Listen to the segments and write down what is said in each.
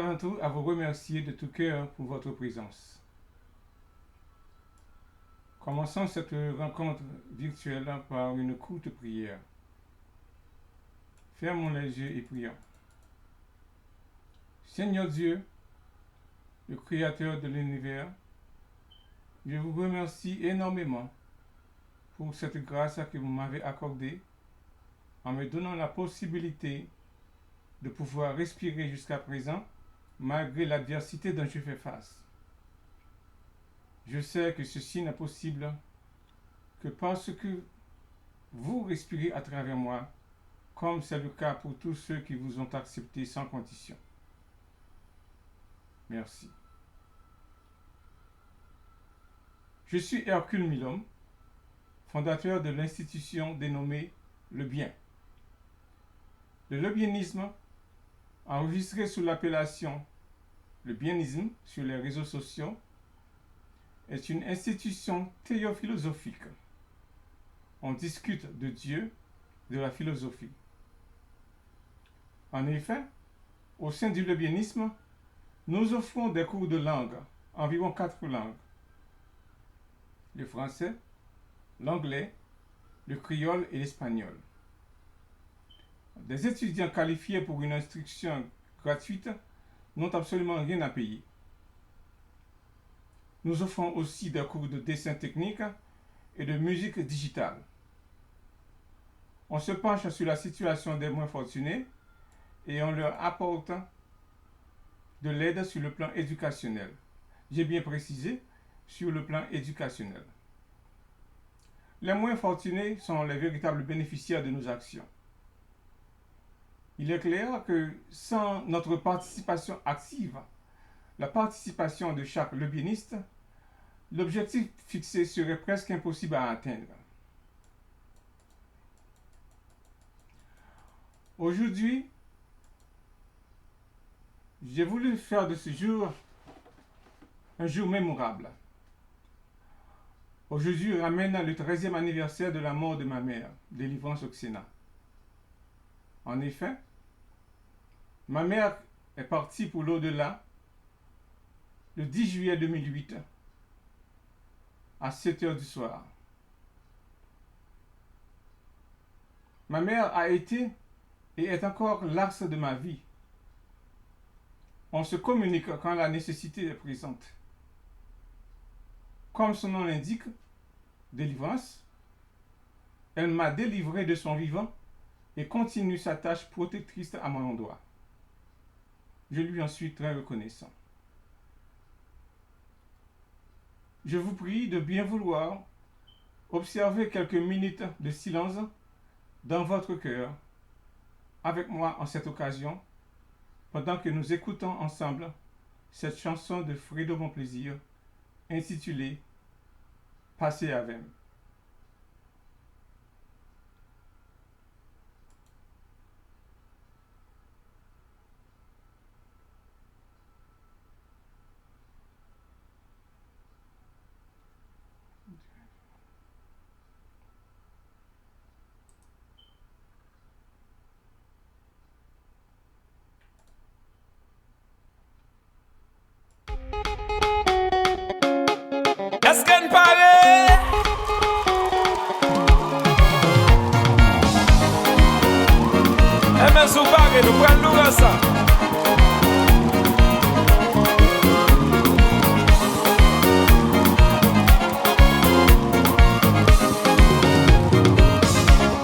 avant tout à vous remercier de tout cœur pour votre présence. Commençons cette rencontre virtuelle par une courte prière. Fermons les yeux et prions. Seigneur Dieu, le Créateur de l'univers, je vous remercie énormément pour cette grâce que vous m'avez accordée en me donnant la possibilité de pouvoir respirer jusqu'à présent malgré l'adversité dont je fais face. Je sais que ceci n'est possible que parce que vous respirez à travers moi, comme c'est le cas pour tous ceux qui vous ont accepté sans condition. Merci. Je suis Hercule Milhomme, fondateur de l'institution dénommée Le Bien. Le lebienisme, enregistré sous l'appellation Le Bienisme sur les réseaux sociaux, est une institution théophilosophique. On discute de Dieu, de la philosophie. En effet, au sein du lebienisme, nous offrons des cours de langue, environ 4 langues. Le français, l'anglais, le créole et l'espagnol. Des étudiants qualifiés pour une instruction gratuite n'ont absolument rien à payer. Nous offrons aussi des cours de dessin technique et de musique digitale. On se penche sur la situation des moins fortunés et on leur apporte de l'aide sur le plan éducationnel. J'ai bien précisé, sur le plan éducationnel. Les moins fortunés sont les véritables bénéficiaires de nos actions. Il est clair que sans notre participation active, la participation de chaque lebieniste, l'objectif fixé serait presque impossible à atteindre. Aujourd'hui, j'ai voulu faire de ce jour un jour mémorable. Aujourd'hui ramène le 13e anniversaire de la mort de ma mère, Délivrance Oxena. En effet, ma mère est partie pour l'au-delà le 10 juillet 2008 à 7 heures du soir. Ma mère a été et est encore l'axe de ma vie. On se communique quand la nécessité est présente. Comme son nom l'indique, délivrance, elle m'a délivré de son vivant et continue sa tâche protectrice à mon endroit. Je lui en suis très reconnaissant. Je vous prie de bien vouloir observer quelques minutes de silence dans votre cœur avec moi en cette occasion, pendant que nous écoutons ensemble cette chanson de Fredo Bonplaisir intitulée Passez avec. Gasken pare Eme sou pare nou pren nou rasa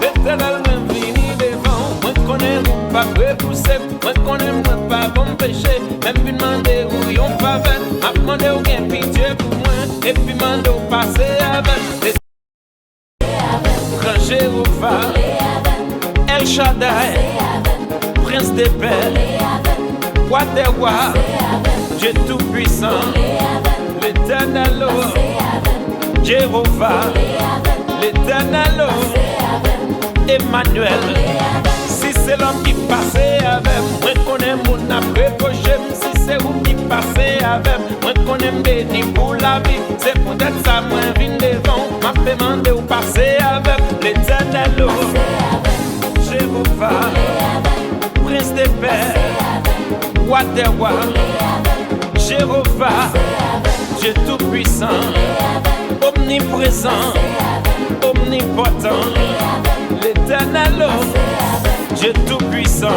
L'Eternel mwen vini devan Mwen konen mwen pa prepouse Mwen konen mwen pa bon peche Mwen vin mande ou yon fave Mwen mande ou gen pitié pou mwen Et puis mande ou passe avec Grand Jéhovah El Shaddai Prince des Pères Roi des rois Dieu tout-puissant L'Éternel Jéhovah L'Éternel Emmanuel Si c'est l'homme qui passe avec moi connais mon après-proche Si c'est vous qui passez avec moi connais béni pour la vie C'est peut-être ça moi vine devant M'a demandé où passer avec l'Éternel Jéhovah Prince des Pères Roi roi des rois, Jéhovah, Dieu tout-puissant, omniprésent, omnipotent, l'éternel homme, Dieu tout-puissant.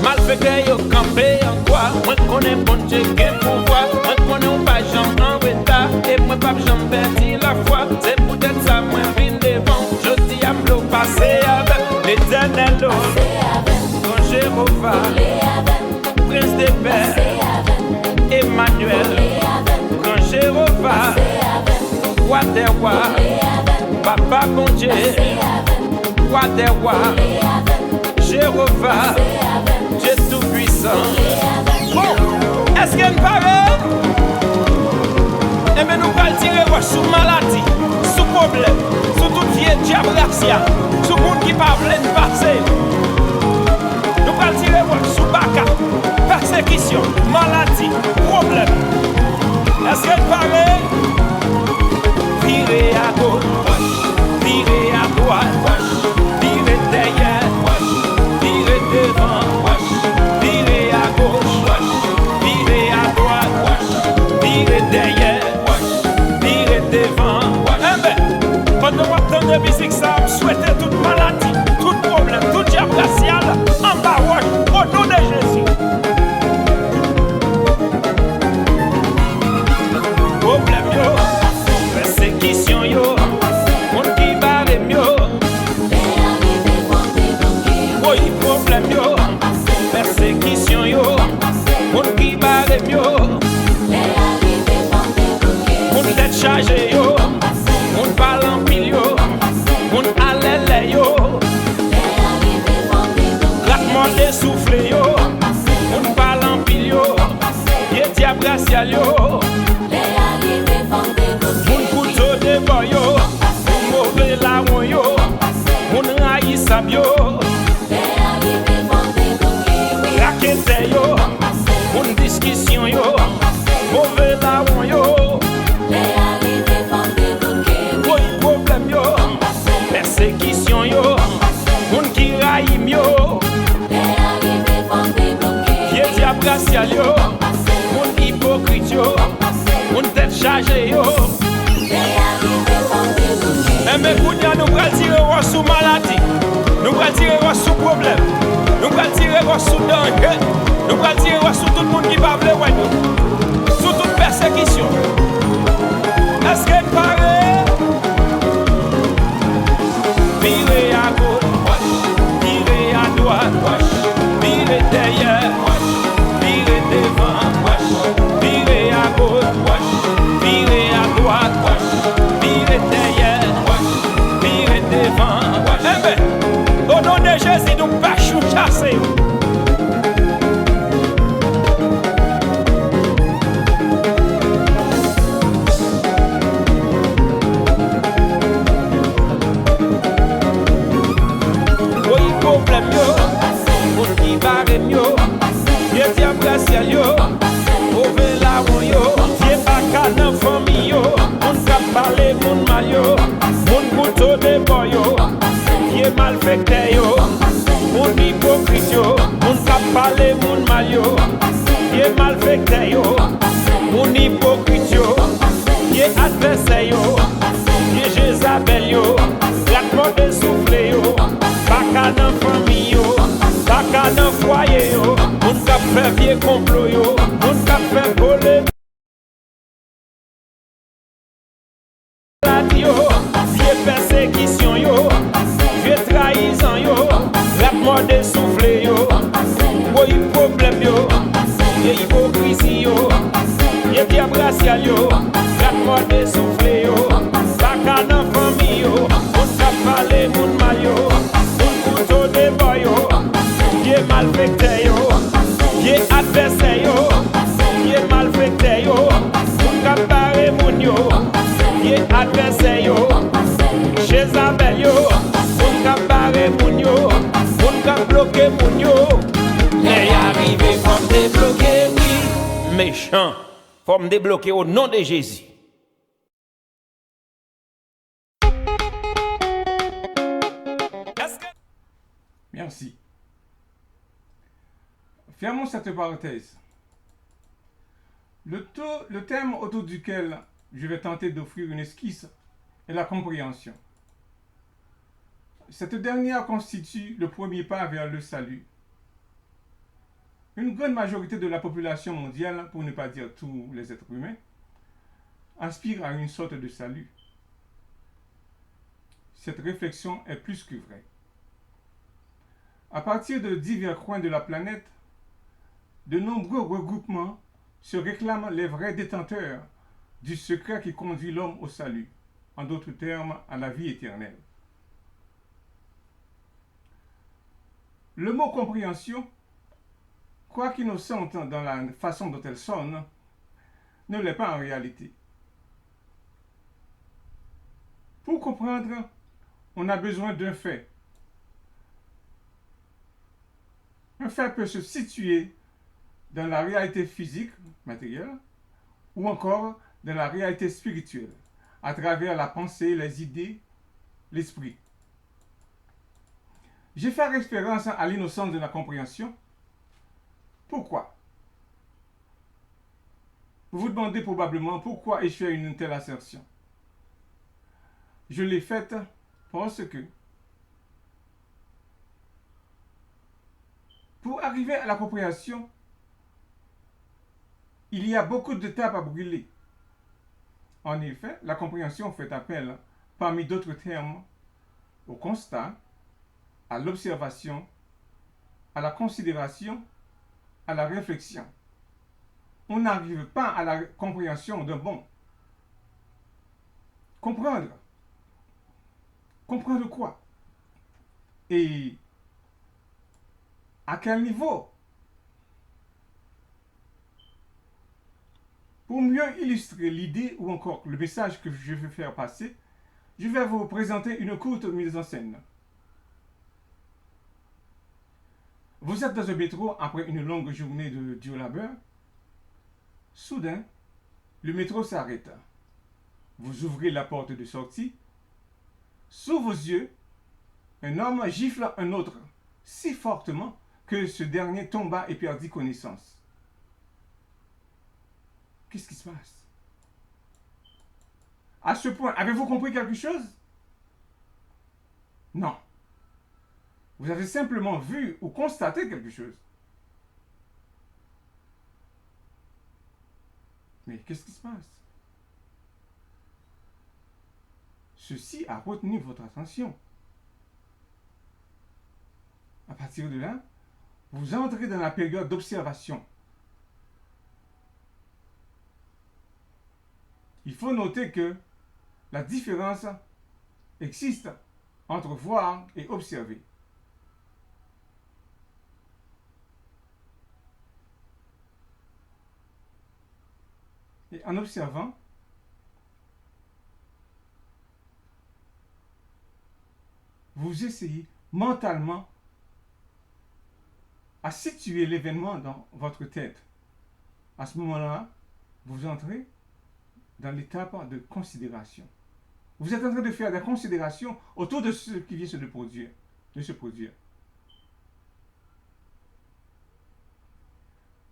Mal fait que yo campé en quoi? Moi connais bon Dieu qui a pouvoir. Moi connais ou pas Jean en retard. Et moi pas Jean perdu la foi. C'est peut-être ça moi vine devant. Je dis à m'lo passer avec l'éternel homme, ton Jéhovah, prince des pères, Emmanuel, grand Jéhovah, roi des rois, papa bon Dieu, roi des rois, Jéhovah, Dieu tout-puissant. Bon, est-ce qu'il y a une parole? Eh bien, nous allons tirer sous maladie, sous problème, sous toute vieille diablatia, sous monde qui parle de passer. Nous allons tirer sous baka, persécution, maladie, problème. Est-ce qu'il y a une parole? Virez à gauche, virez à droite, virez derrière, virez devant, virez à gauche, virez à droite, virez derrière, virez devant. Eh bien, pendant qu'on entend de musique, ça me souhaite toute maladie, tout problème, tout diable racial, en bas, au nom de Jésus. Problème yo, persécution yo, monde qui barre yo. Oui, problème yo, persécution yo, monde qui barre yo. Monde tête chargé yo, monde parle en pile yo, monde allèle yo. Racement essoufflé yo, monde parle en pile yo, yé diable racial yo. Moun couteau de boy yo, mauvais larron yo, moun raïsab yo, raquette yo, moun discussion yo, mauvais larron yo, oui problème yo, persécution yo, moun qui raïm yo, vieux diable racial yo, moun hypocrite yo, moun tête chargée yo. Mais Kounia, nous allons tirer sous maladie, nous allons tirer sous problème, nous allons tirer sous danger, nous allons tirer sous tout le monde qui va vouloir nous, sous toute persécution. Est-ce que pareil? Virez à gauche, virez à droite, virez derrière, virez devant, virez à gauche, virez à droite, virez derrière, virez devant. Eh bien, au nom de Jésus, nous pas chasser. Oui, problème yo, pour qui barre yo, vieux diable racial yo, mauvais larron yo, vieux baka dans famille yo, moun ka parler moun mal yo, moun couteau de boy yo, vieux malfecteur yo, moun hypocrite yo, moun ka parler moun mal yo, vieux malfecteur yo, moun hypocrite yo, vieux adversaire yo, vieux Jézabel yo, gâtement de souffle yo, baka dans famille yo, baka dans foyer yo, moun ka fait vieux complot yo, moun ka fait voler vieux persécution yo, vieux trahison yo, rap-moi de souffle yo, oui problème yo, vieux hypocrisie yo, vieux diable racial yo, rap-moi de souffle yo, baka dans famille yo, moun ka parle moun mal yo, moun couteau de boy yo, vieux malfecteur yo, vieux adversaire yo, vieux malfecteur yo, moun ka parle moun yo, vieux adversaire yo, Jézabel yo, moun ka barre moun yo, moun ka bloquer moun yo. Les arrivés faut me débloquer, oui. Méchant, faut me débloquer au nom de Jésus. Merci. Fermons cette parenthèse. Le thème autour duquel je vais tenter d'offrir une esquisse est la compréhension. Cette dernière constitue le premier pas vers le salut. Une grande majorité de la population mondiale, pour ne pas dire tous les êtres humains, aspire à une sorte de salut. Cette réflexion est plus que vraie. À partir de divers coins de la planète, de nombreux regroupements se réclament les vrais détenteurs du secret qui conduit l'homme au salut, en d'autres termes, à la vie éternelle. Le mot compréhension, quoique innocente dans la façon dont elle sonne, ne l'est pas en réalité. Pour comprendre, on a besoin d'un fait. Un fait peut se situer dans la réalité physique, matérielle, ou encore dans la réalité spirituelle, à travers la pensée, les idées, l'esprit. J'ai fait référence à l'innocence de la compréhension. Pourquoi? Vous vous demandez probablement pourquoi ai-je fait une telle assertion. Je l'ai faite parce que pour arriver à la compréhension, il y a beaucoup d'étapes à brûler. En effet, la compréhension fait appel, parmi d'autres termes, au constat, à l'observation, à la considération, à la réflexion. On n'arrive pas à la compréhension d'un bon. Comprendre. Comprendre quoi? Et à quel niveau? Pour mieux illustrer l'idée ou encore le message que je veux faire passer, je vais vous présenter une courte mise en scène. Vous êtes dans un métro après une longue journée de dur labeur. Soudain, le métro s'arrête. Vous ouvrez la porte de sortie. Sous vos yeux, un homme gifle un autre si fortement que ce dernier tomba et perdit connaissance. Qu'est-ce qui se passe? À ce point, avez-vous compris quelque chose? Non. Vous avez simplement vu ou constaté quelque chose. Mais qu'est-ce qui se passe? Ceci a retenu votre attention. À partir de là, vous entrez dans la période d'observation. Il faut noter que la différence existe entre voir et observer. Et en observant, vous essayez mentalement à situer l'événement dans votre tête. À ce moment-là, vous entrez dans l'étape de considération. Vous êtes en train de faire des considérations autour de ce qui vient de se produire.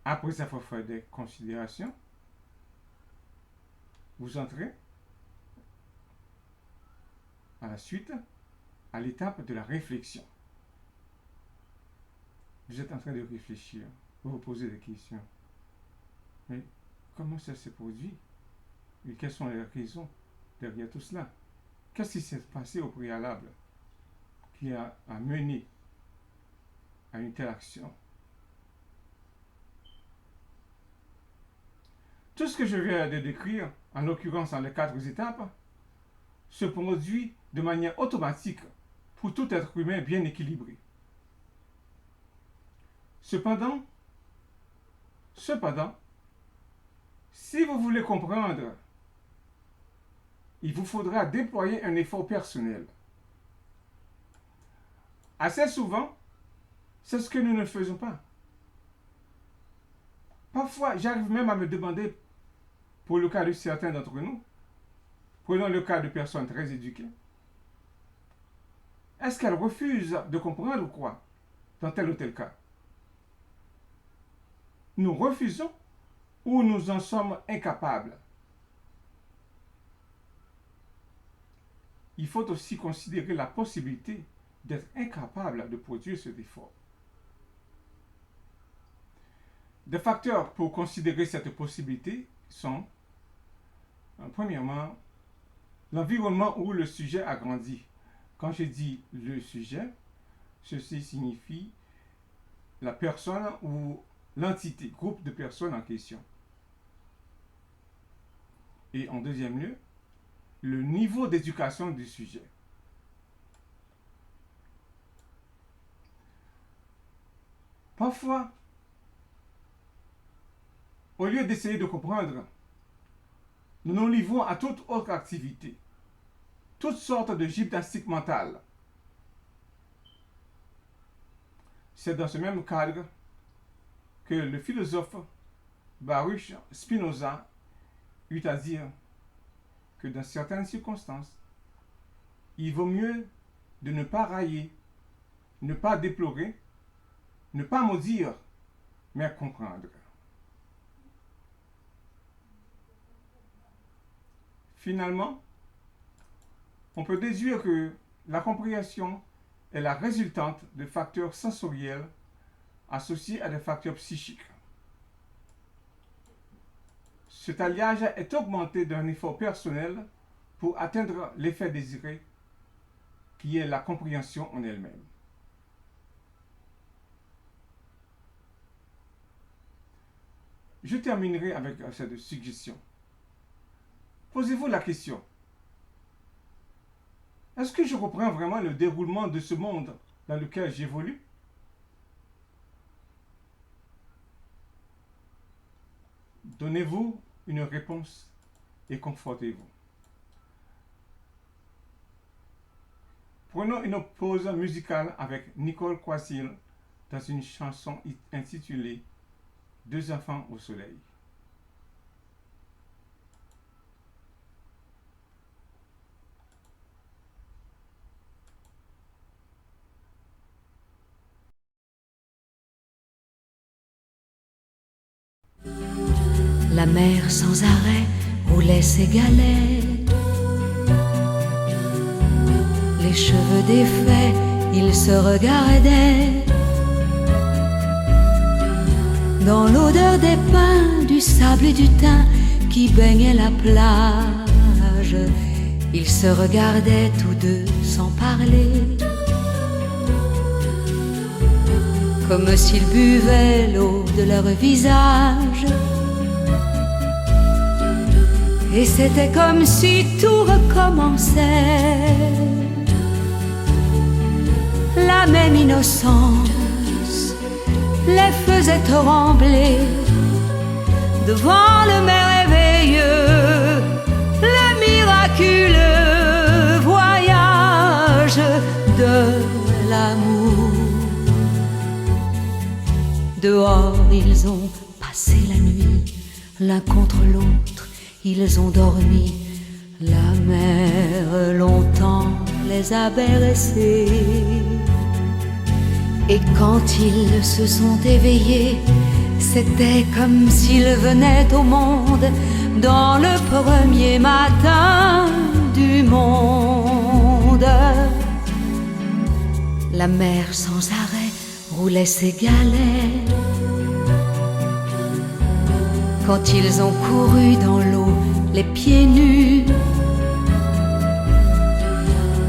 Après avoir fait des considérations, vous entrez à la suite à l'étape de la réflexion. Vous êtes en train de réfléchir, vous vous posez des questions. Mais comment ça s'est produit? Et quelles sont les raisons derrière tout cela? Qu'est-ce qui s'est passé au préalable qui a mené à une telle action? Tout ce que je viens de décrire, en l'occurrence dans les 4 étapes, se produit de manière automatique pour tout être humain bien équilibré. Cependant, si vous voulez comprendre, il vous faudra déployer un effort personnel. Assez souvent, c'est ce que nous ne faisons pas. Parfois, j'arrive même à me demander, pour le cas de certains d'entre nous, prenons le cas de personnes très éduquées, est-ce qu'elles refusent de comprendre ou quoi, dans tel ou tel cas? nous refusons ou nous en sommes incapables. Il faut aussi considérer la possibilité d'être incapable de produire cet effort. Des facteurs pour considérer cette possibilité sont, premièrement, l'environnement où le sujet a grandi. Quand je dis le sujet, ceci signifie la personne ou l'entité, groupe de personnes en question. Et en deuxième lieu, le niveau d'éducation du sujet. Parfois, au lieu d'essayer de comprendre, nous nous livrons à toute autre activité, toutes sortes de gymnastique mentale. C'est dans ce même cadre que le philosophe Baruch Spinoza eut à dire que dans certaines circonstances, il vaut mieux de ne pas railler, ne pas déplorer, ne pas maudire, mais comprendre. Finalement, on peut déduire que la compréhension est la résultante de facteurs sensoriels associés à des facteurs psychiques. Cet alliage est augmenté d'un effort personnel pour atteindre l'effet désiré, qui est la compréhension en elle-même. Je terminerai avec cette suggestion. Posez-vous la question. Est-ce que je comprends vraiment le déroulement de ce monde dans lequel j'évolue? Donnez-vous une réponse et confortez-vous. Prenons une pause musicale avec Nicole Croisille dans une chanson intitulée « Deux enfants au soleil ». La mer sans arrêt roulait ses galets. Les cheveux défaits, ils se regardaient. Dans l'odeur des pins, du sable et du thym qui baignait la plage, ils se regardaient tous deux sans parler, comme s'ils buvaient l'eau de leur visage. Et c'était comme si tout recommençait. La même innocence les faisait trembler devant le merveilleux, le miraculeux voyage de l'amour. Dehors, ils ont passé la nuit, l'un contre l'autre. Ils ont dormi, la mer longtemps les a bercés. Et quand ils se sont éveillés, c'était comme s'ils venaient au monde dans le premier matin du monde. La mer sans arrêt roulait ses galets. Quand ils ont couru dans l'eau, les pieds nus,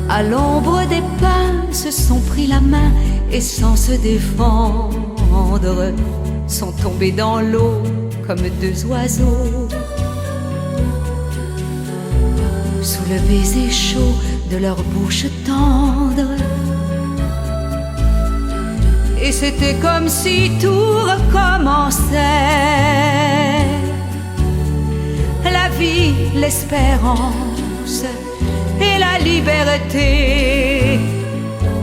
à l'ombre des pins, se sont pris la main et sans se défendre, sont tombés dans l'eau comme deux oiseaux. Sous le baiser chaud de leur bouche tendre, et c'était comme si tout recommençait. La vie, l'espérance et la liberté,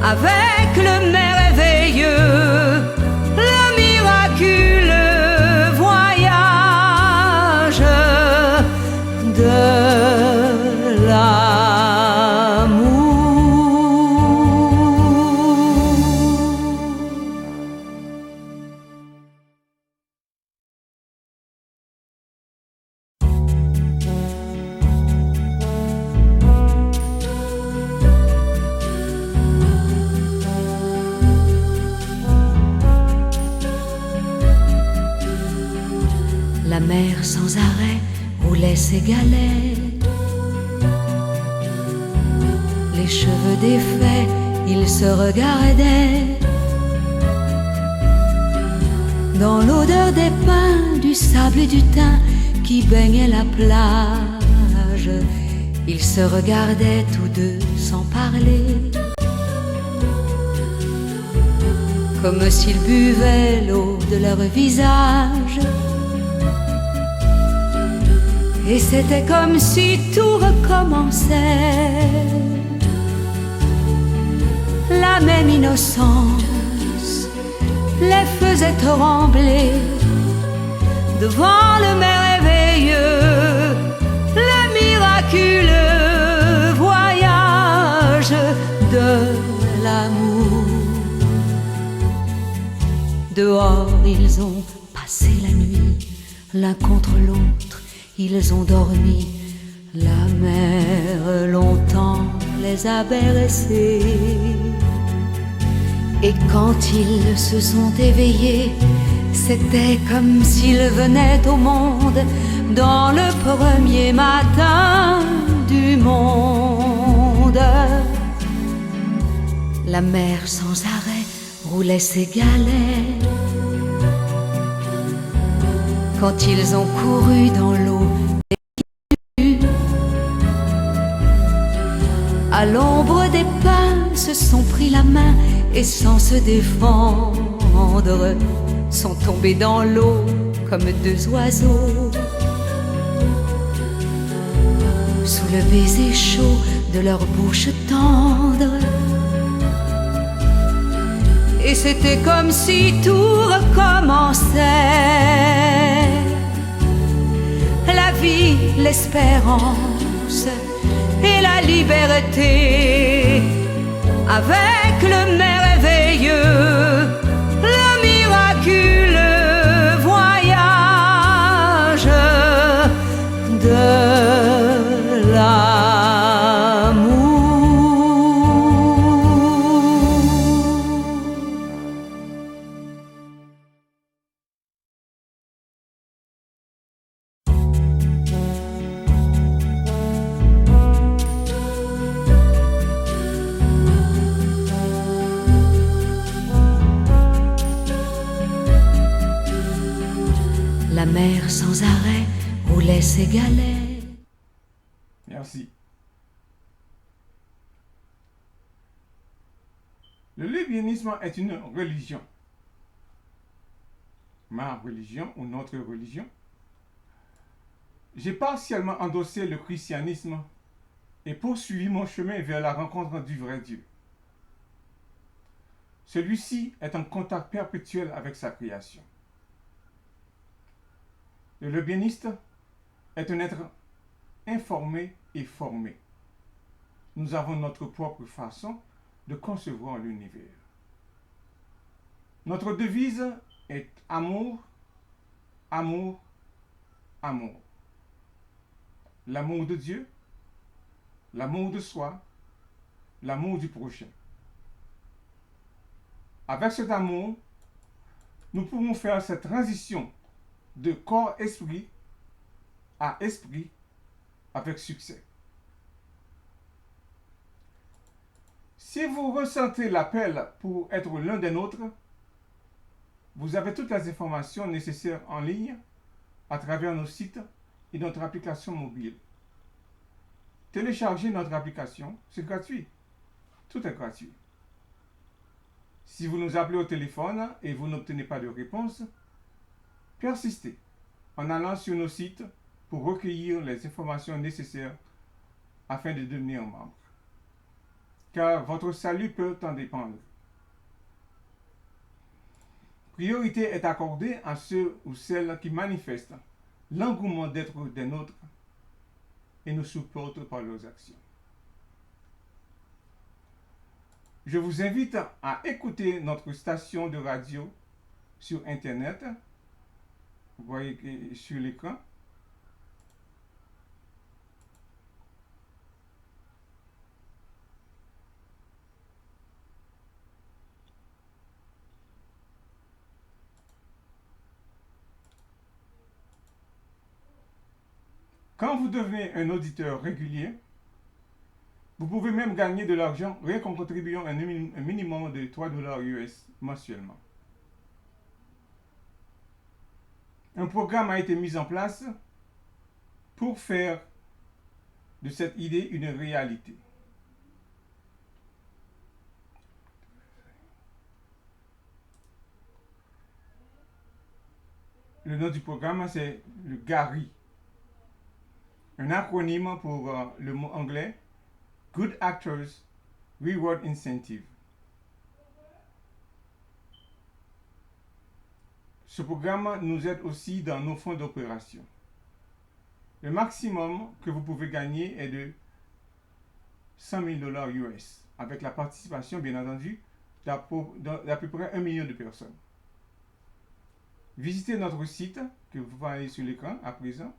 avec le merveilleux, le miraculeux voyage de l'amour. mer sans arrêt roulait ses galets. Les cheveux défaits, ils se regardaient. Dans l'odeur des pins, du sable et du thym qui baignait la plage, ils se regardaient tous deux sans parler, comme s'ils buvaient l'eau de leur visage. Et c'était comme si tout recommençait, la même innocence les faisait trembler devant le merveilleux, le miraculeux voyage de l'amour. Dehors, ils ont passé la nuit, l'un contre l'autre, ils ont dormi. La mer longtemps les a bercés. Et quand ils se sont éveillés, c'était comme s'ils venaient au monde dans le premier matin du monde. La mer sans arrêt roulait ses galets. Quand ils ont couru dans l'eau, à l'ombre des pins, se sont pris la main et sans se défendre, sont tombés dans l'eau comme deux oiseaux, sous le baiser chaud de leur bouche tendre. Et c'était comme si tout recommençait, la vie, l'espérance et la liberté, avec le merveilleux, le miraculeux voyage de l'amour. La mer sans arrêt roulait ses galets. Merci. Le lesbianisme est une religion. Ma religion ou notre religion. J'ai partiellement endossé le christianisme et poursuivi mon chemin vers la rencontre du vrai Dieu. Celui-ci est en contact perpétuel avec sa création. Le lesbianiste est un être informé et formé. Nous avons notre propre façon de concevoir l'univers. Notre devise est amour, amour, amour. L'amour de Dieu, l'amour de soi, l'amour du prochain. Avec cet amour, nous pouvons faire cette transition de corps-esprit à esprit avec succès. Si vous ressentez l'appel pour être l'un des nôtres, vous avez toutes les informations nécessaires en ligne à travers nos sites et notre application mobile. Téléchargez notre application, c'est gratuit. Tout est gratuit. Si vous nous appelez au téléphone et vous n'obtenez pas de réponse, persistez en allant sur nos sites pour recueillir les informations nécessaires afin de devenir membre. Car votre salut peut en dépendre. Priorité est accordée à ceux ou celles qui manifestent l'engouement d'être des nôtres et nous supportent par leurs actions. Je vous invite à écouter notre station de radio sur Internet. Vous voyez sur l'écran. Quand vous devenez un auditeur régulier, vous pouvez même gagner de l'argent rien qu'en contribuant un minimum de 3 dollars US mensuellement. Un programme a été mis en place pour faire de cette idée une réalité. Le nom du programme, c'est le GARI, un acronyme pour le mot anglais Good Actors Reward Incentive. Ce programme nous aide aussi dans nos fonds d'opération. Le maximum que vous pouvez gagner est de 100 000 dollars US, avec la participation, bien entendu, d'à peu près 1 million de personnes. Visitez notre site, que vous voyez sur l'écran à présent.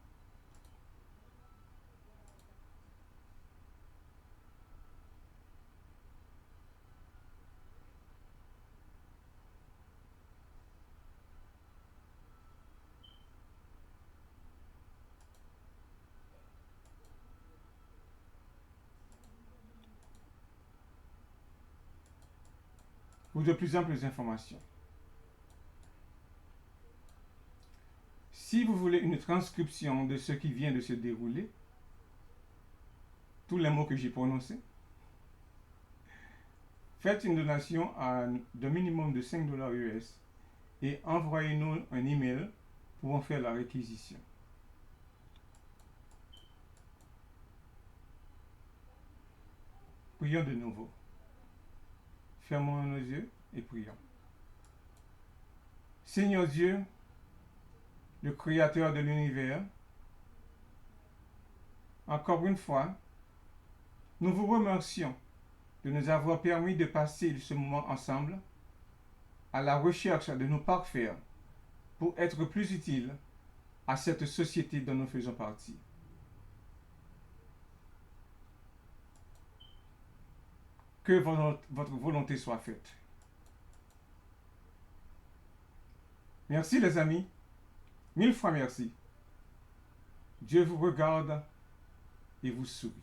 Pour de plus amples informations. Si vous voulez une transcription de ce qui vient de se dérouler, tous les mots que j'ai prononcés, faites une donation d'un minimum de 5 dollars US et envoyez-nous un email pour en faire la réquisition. Prions de nouveau. Fermons nos yeux et prions. Seigneur Dieu, le Créateur de l'univers, encore une fois, nous vous remercions de nous avoir permis de passer ce moment ensemble à la recherche de nous parfaire pour être plus utiles à cette société dont nous faisons partie. Que votre volonté soit faite. Merci les amis. 1000 fois merci. Dieu vous regarde et vous sourit.